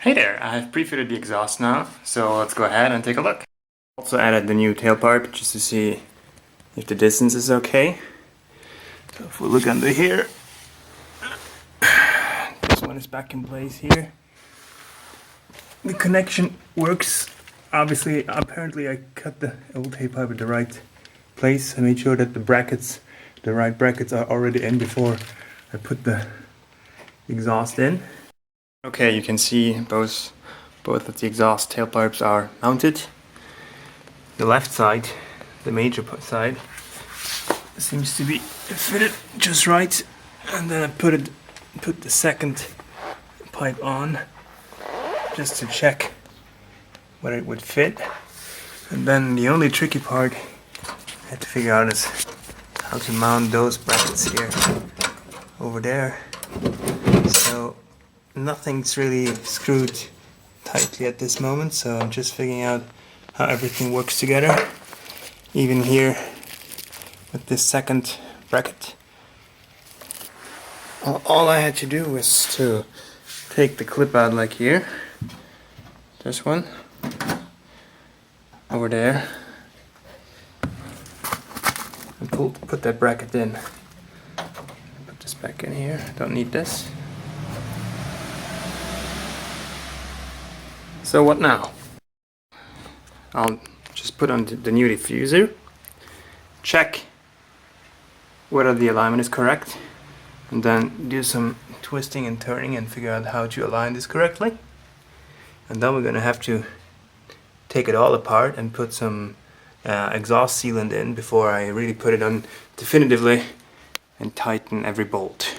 Hey there, I've pre-fitted the exhaust now, so let's go ahead and take a look. Also added the new tailpipe just to see if the distance is okay. So if we look under here, this one is back in place here. The connection works. Obviously, apparently I cut the old tailpipe at the right place. I made sure that the right brackets are already in before I put the exhaust in. Okay, you can see both of the exhaust tailpipes are mounted. The left side, the major side, seems to be fitted just right, and then I put the second pipe on just to check whether it would fit. And then the only tricky part I had to figure out is how to mount those brackets here over there. So nothing's really screwed tightly at this moment, so I'm just figuring out how everything works together. Even here with this second bracket, all I had to do was to take the clip out like here, this one, over there, and put that bracket in. Put this back in here, don't need this. So what now? I'll just put on the new diffuser, check whether the alignment is correct, and then do some twisting and turning and figure out how to align this correctly. And then we're gonna have to take it all apart and put some exhaust sealant in before I really put it on definitively and tighten every bolt.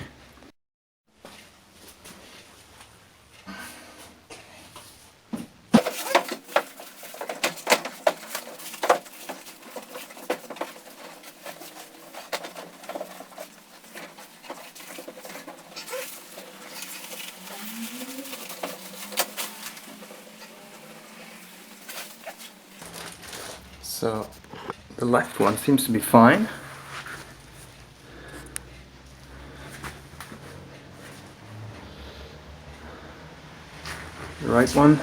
So the left one seems to be fine. The right one,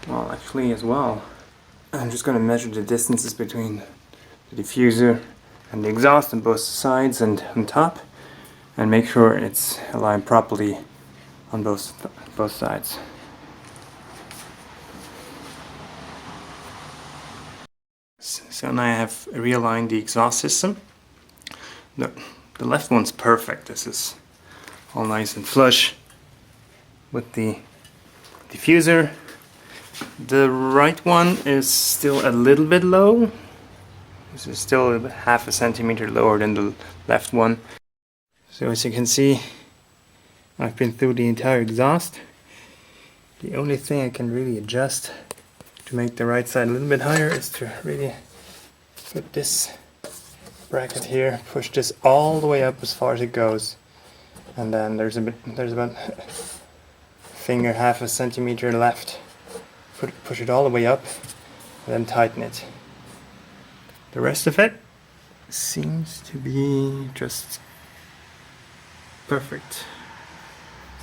well, actually as well. I'm just going to measure the distances between the diffuser and the exhaust on both sides and on top, and make sure it's aligned properly on both sides. So now I have realigned the exhaust system. The left one's perfect. This is all nice and flush with the diffuser. The right one is still a little bit low. This is still half a centimeter lower than the left one. So as you can see, I've been through the entire exhaust. The only thing I can really adjust to make the right side a little bit higher is to really put this bracket here, push this all the way up as far as it goes, and then there's about finger, half a centimeter left. Push it all the way up, and then tighten it. The rest of it seems to be just perfect.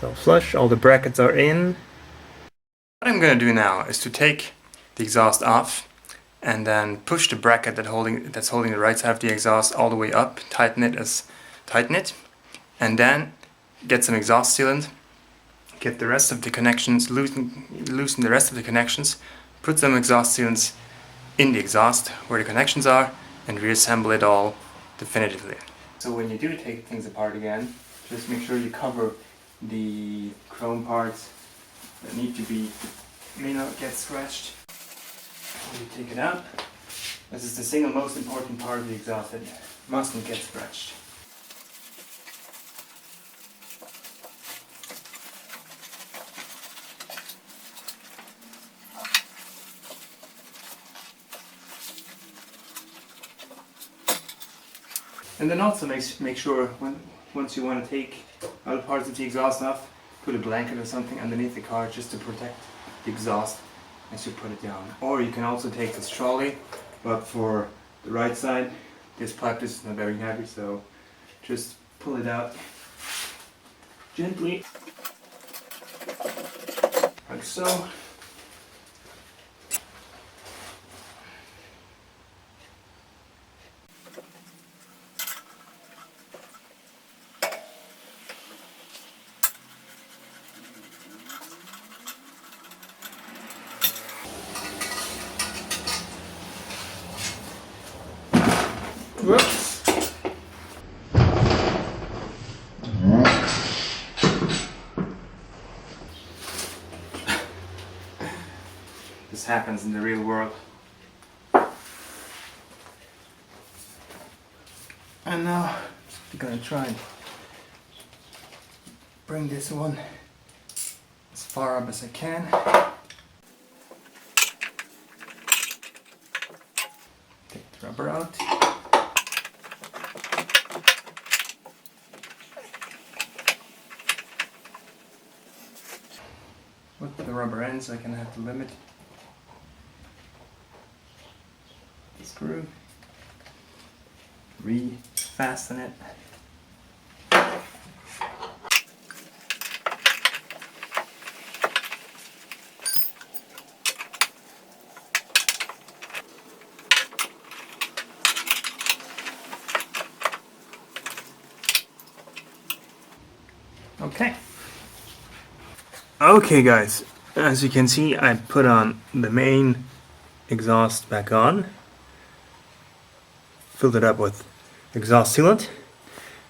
So flush, all the brackets are in. What I'm going to do now is to take the exhaust off and then push the bracket that's holding the right side of the exhaust all the way up, tighten it, and then get some exhaust sealant, get the rest of the connections, loosen the rest of the connections, put some exhaust sealants in the exhaust where the connections are, and reassemble it all definitively. So when you do take things apart again, just make sure you cover the chrome parts that may not get scratched. When you take it out, this is the single most important part of the exhaust that mustn't get scratched. And then also make sure once you want to take other parts of the exhaust off, put a blanket or something underneath the car just to protect the exhaust as you put it down. Or you can also take this trolley, but for the right side, this pipe is not very heavy, so just pull it out gently. like so. Whoops. This happens in the real world. And now I'm gonna try and bring this one as far up as I can. Take the rubber out. With the rubber ends, I can have to limit the screw, re-fasten it. Okay. Okay guys, as you can see, I put on the main exhaust back on, filled it up with exhaust sealant,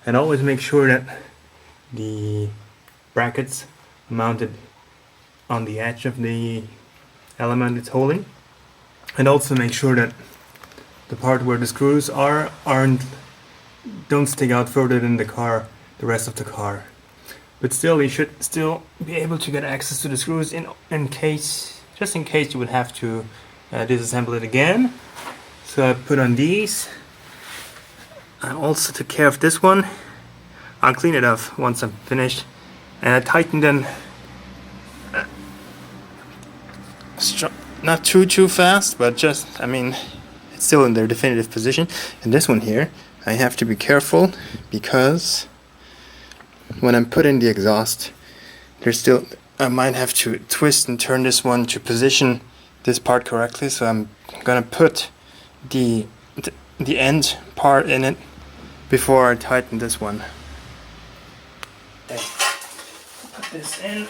and always make sure that the brackets are mounted on the edge of the element it's holding, and also make sure that the part where the screws don't stick out further than the rest of the car. But still, you should still be able to get access to the screws just in case you would have to disassemble it again. So I put on these. I also took care of this one. I'll clean it off once I'm finished. And I tightened them not too fast, but just, I mean, it's still in their definitive position. And this one here, I have to be careful because when I'm putting the exhaust, I might have to twist and turn this one to position this part correctly. So I'm gonna put the end part in it before I tighten this one. Okay. Put this in.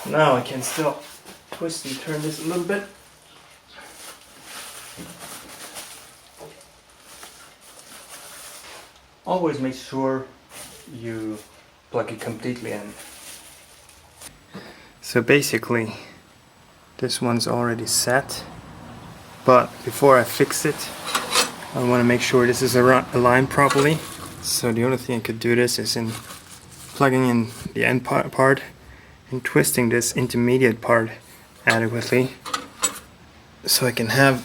Now I can still twist and turn this a little bit. Always make sure you plug it completely in. So basically, this one's already set, but before I fix it, I want to make sure this is aligned properly. So the only thing I could do this is in plugging in the end part and twisting this intermediate part adequately so I can have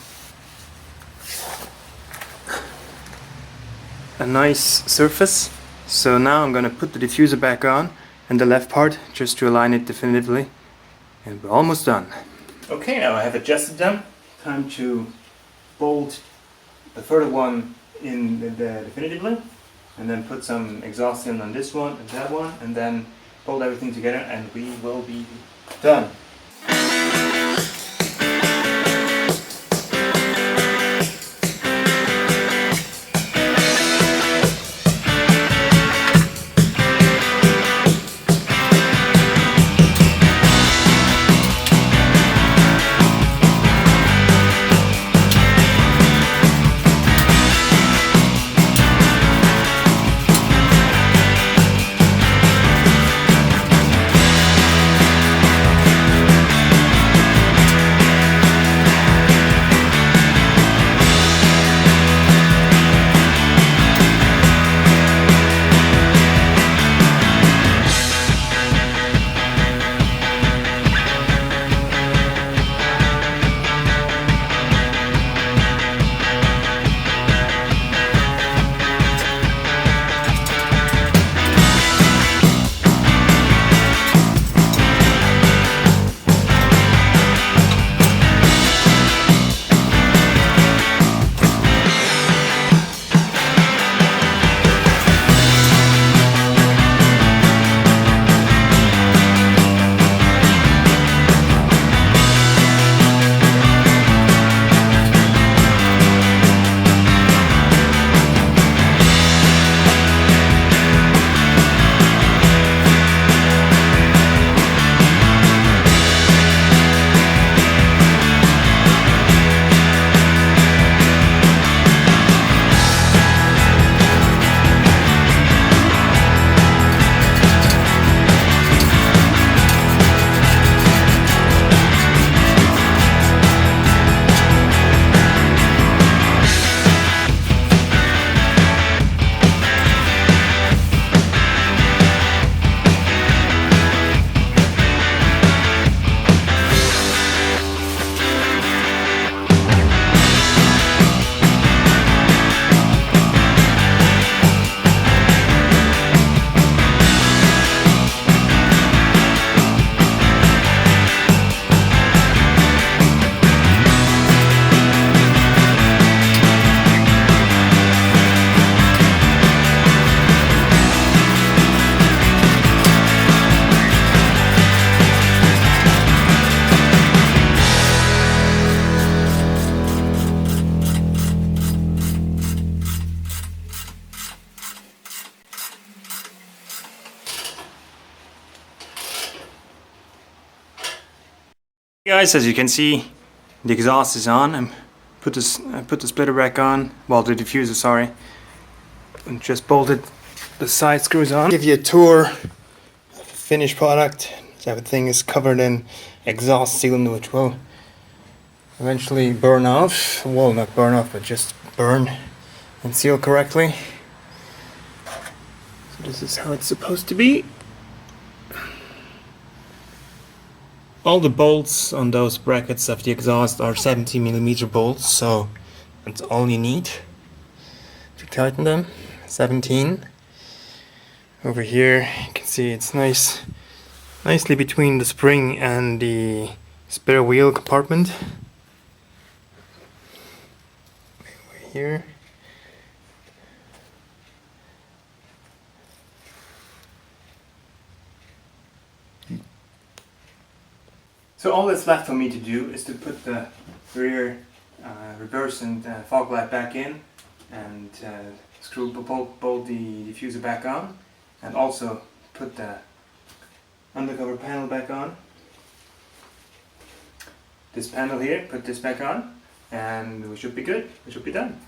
a nice surface. So now I'm gonna put the diffuser back on and the left part just to align it definitively, and we're almost done. Okay, now I have adjusted them. Time to bolt the further one in definitively, and then put some exhaust in on this one and that one, and then hold everything together and we will be done. Guys, as you can see, the exhaust is on. I put the splitter back on, well, the diffuser, sorry, and just bolted the side screws on. Give you a tour of the finished product. Everything is covered in exhaust sealant, which will eventually burn off. Well, not burn off, but just burn and seal correctly. So this is how it's supposed to be. All the bolts on those brackets of the exhaust are 70mm bolts, so that's all you need to tighten them. 17. Over here you can see it's nicely between the spring and the spare wheel compartment. Over here. So all that's left for me to do is to put the rear reverse and fog light back in, and bolt the diffuser back on, and also put the undercover panel back on. This panel here, put this back on, and we should be good. We should be done.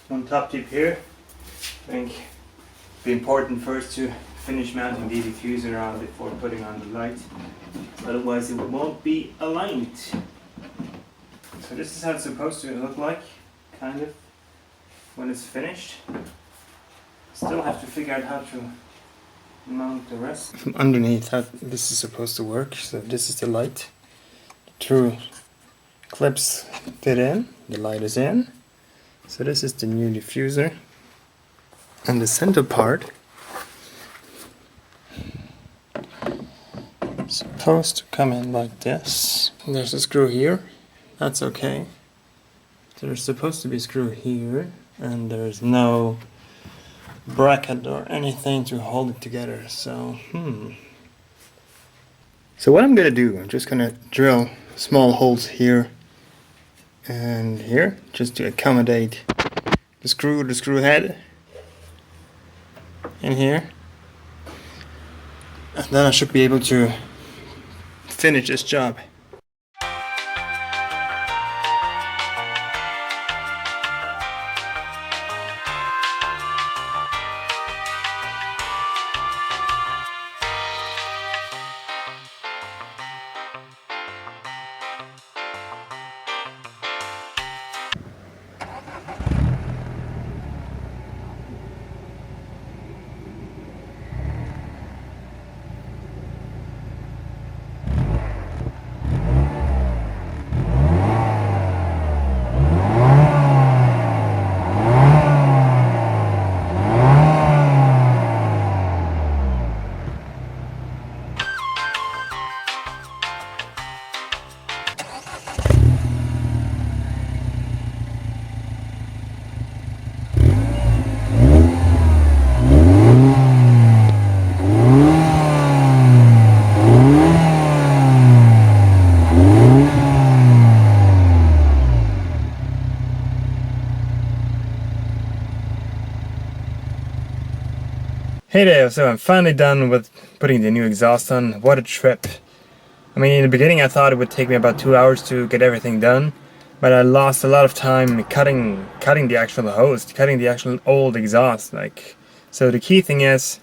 One top tip here, I think it'd be important first to finish mounting the diffuser on before putting on the light, otherwise it won't be aligned. So this is how it's supposed to look like, kind of, when it's finished. Still have to figure out how to mount the rest. From underneath, how this is supposed to work. So this is the light. The two clips fit in, the light is in. So this is the new diffuser, and the center part is supposed to come in like this. There's a screw here, that's okay. There's supposed to be a screw here, and there's no bracket or anything to hold it together. So what I'm gonna do, I'm just gonna drill small holes here and here, just to accommodate the screw head in here, and then I should be able to finish this job. Hey there, so I'm finally done with putting the new exhaust on. What a trip. I mean, in the beginning I thought it would take me about 2 hours to get everything done, but I lost a lot of time cutting the actual hose, cutting the actual old exhaust. So the key thing is,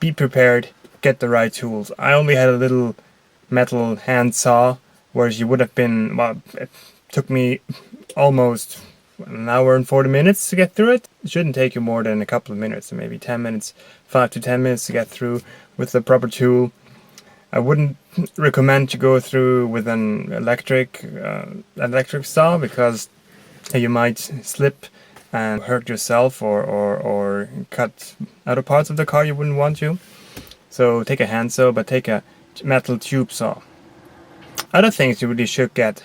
be prepared, get the right tools. I only had a little metal hand saw, whereas you would have been, well, it took me almost an hour and 40 minutes to get through it. It shouldn't take you more than a couple of minutes, maybe 10 minutes, 5 to 10 minutes to get through with the proper tool. I wouldn't recommend to go through with an electric saw, because you might slip and hurt yourself or cut other parts of the car you wouldn't want to. So take a hand saw, but take a metal tube saw. Other things you really should get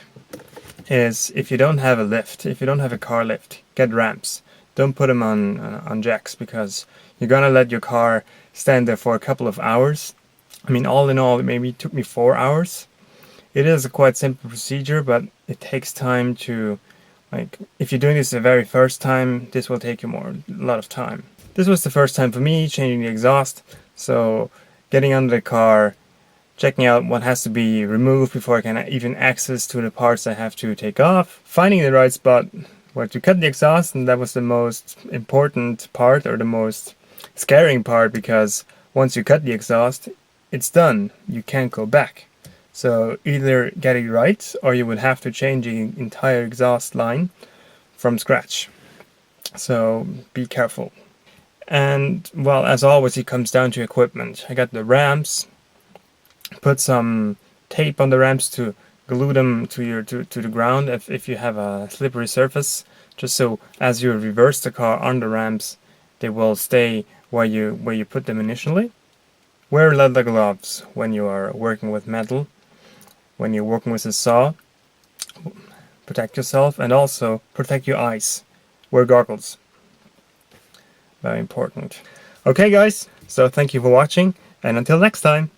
is, if you don't have a lift, if you don't have a car lift, get ramps. Don't put them on jacks, because you're gonna let your car stand there for a couple of hours. I mean, all in all, it maybe took me 4 hours. It is a quite simple procedure, but it takes time to, like, if you're doing this the very first time, this will take you a lot of time. This was the first time for me changing the exhaust, so getting under the car, checking out what has to be removed before I can even access to the parts I have to take off, finding the right spot where to cut the exhaust, and that was the most important part, or the most scaring part, because once you cut the exhaust, it's done. You can't go back. So either get it right, or you would have to change the entire exhaust line from scratch. So be careful. And, well, as always, it comes down to equipment. I got the ramps. Put some tape on the ramps to glue them to the ground if you have a slippery surface, just so as you reverse the car on the ramps, they will stay where you put them initially. Wear leather gloves when you are working with metal. When you're working with a saw, protect yourself, and also protect your eyes. Wear goggles. Very important. Okay guys, so thank you for watching, and until next time.